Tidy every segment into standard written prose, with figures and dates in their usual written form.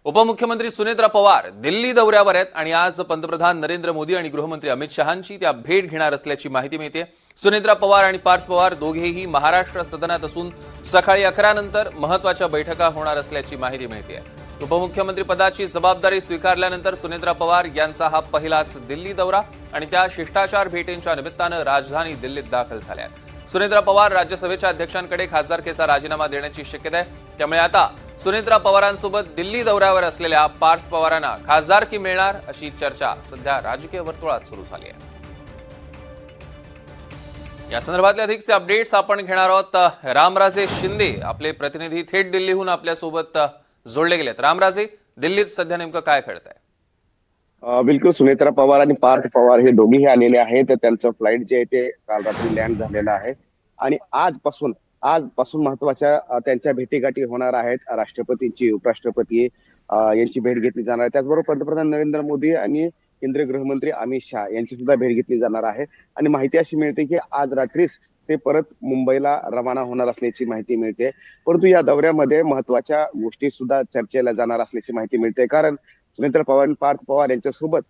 उपमुख्यमंत्री सुनेत्रा पवार दिल्ली दौऱ्यावर आहेत आणि आज पंतप्रधान नरेंद्र मोदी आणि गृहमंत्री अमित शहांची त्या भेट घेणार असल्याची माहिती मिळते। सुनेत्रा पवार आणि पार्थ पवार दोघेही महाराष्ट्र सदनात असून सकाळी 11 नंतर महत्त्वाच्या बैठका होणार असल्याची माहिती मिळते। उपमुख्यमंत्री पदाची जबाबदारी स्वीकारल्यानंतर सुनेत्रा पवार यांचा हा पहिलाच दिल्ली दौरा आणि त्या शिष्टाचार भेटींच्या निमित्तानं राजधानी दिल्लीत दाखल झाल्या। सुनेत्रा पवार राज्यसभेच्या अध्यक्षांकडे खासदारकीचा राजीनामा देण्याची शक्यता आहे। त्यामुळे आता सुनेत्रा पवारांसोबत दिल्ली दौऱ्यावर असलेल्या पार्थ पवारांना खासदारकी मिळणार अशी चर्चा सध्या राजकीय वर्तुळात सुरू झाली आहे। या संदर्भातले अधिकचे अपडेट्स आपण घेणार आहोत। रामराजे शिंदे आपले प्रतिनिधी थेट दिल्लीहून आपल्यासोबत जोडले गेलेत। रामराजे, दिल्लीत सध्या नेमकं काय घडतंय? बिलकुल, सुनेत्रा पवार आणि पार्थ पवार हे दोघेही आलेले आहेत। त्यांचं फ्लाईट जे आहे ते काल रात्री लँड झालेलं आहे आणि आजपासून महत्वाच्या त्यांच्या भेटीगाठी होणार आहेत। राष्ट्रपतींची, उपराष्ट्रपती यांची भेट घेतली जाणार आहे। त्याचबरोबर पंतप्रधान नरेंद्र मोदी आणि केंद्रीय गृहमंत्री अमित शहा यांची सुद्धा भेट घेतली जाणार आहे आणि माहिती अशी मिळते की आज रात्रीच ते परत मुंबईला रवाना होणार असल्याची माहिती मिळते। परंतु या दौऱ्यामध्ये महत्वाच्या गोष्टी सुद्धा चर्चेला जाणार असल्याची माहिती मिळते, कारण सुनेत्रा पवार आणि पार्थ पवार यांच्यासोबत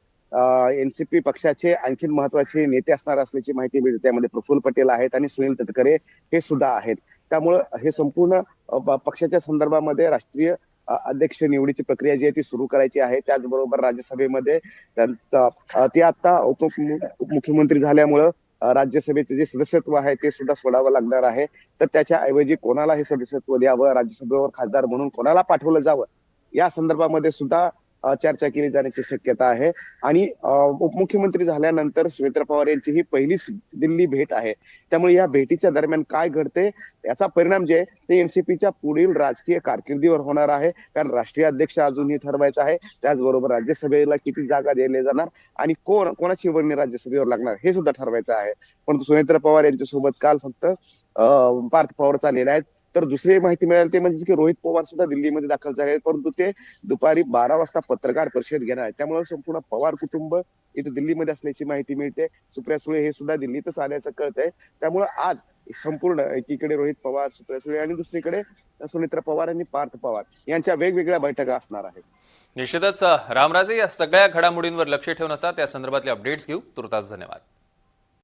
एनसीपी पक्षाचे आणखी महत्वाचे नेते असणार असल्याची माहिती मिळते। त्यामध्ये प्रफुल्ल पटेल आहेत आणि सुनील तटकरे हे सुद्धा आहेत। त्यामुळे हे संपूर्ण पक्षाच्या संदर्भामध्ये राष्ट्रीय अध्यक्ष निवडीची प्रक्रिया जी आहे ती सुरू करायची आहे। त्याचबरोबर राज्यसभेमध्ये ते आता उपमुख्यमंत्री झाल्यामुळं राज्यसभेचे जे सदस्यत्व आहे ते सुद्धा सोडावं लागणार आहे। तर त्याच्या ऐवजी कोणाला हे सदस्यत्व द्यावं, राज्यसभेवर खासदार म्हणून कोणाला पाठवलं जावं, या संदर्भामध्ये सुद्धा चर्चा केली जाण्याची शक्यता आहे। आणि उपमुख्यमंत्री झाल्यानंतर सुनेत्रा पवार यांची ही पहिलीच दिल्ली भेट आहे। त्यामुळे या भेटीच्या दरम्यान काय घडते याचा परिणाम जे आहे ते एनसीपीच्या पुढील राजकीय कारकिर्दीवर होणार आहे, कारण राष्ट्रीय अध्यक्ष अजूनही ठरवायचा आहे। त्याचबरोबर राज्यसभेला किती जागा दिल्या जाणार आणि कोणाची वर्णी राज्यसभेवर लागणार हे सुद्धा ठरवायचं आहे। परंतु सुनेत्रा पवार यांच्यासोबत काल फक्त पार्थ पवार चाललेले आहेत। तर दुसरी माहिती मिळाली ते म्हणजे की रोहित पवार सुद्धा दिल्लीमध्ये दाखल झाले आहेत, परंतु ते दुपारी 12 वाजता पत्रकार परिषद घेणार आहेत। त्यामुळे संपूर्ण पवार कुटुंब इथे दिल्लीमध्ये असल्याची माहिती मिळते। सुप्रिया सुळे हे सुद्धा दिल्लीतच आल्याचं कळतंय। त्यामुळे आज संपूर्ण एकीकडे रोहित पवार, सुप्रिया सुळे आणि दुसरीकडे सुनेत्रा पवार आणि पार्थ पवार यांच्या वेगवेगळ्या बैठका असणार आहेत। निश्चितच रामराजे, या सगळ्या घडामोडींवर लक्ष ठेवून असतात, त्या संदर्भातले अपडेट्स घेऊ। तुर्तास धन्यवाद।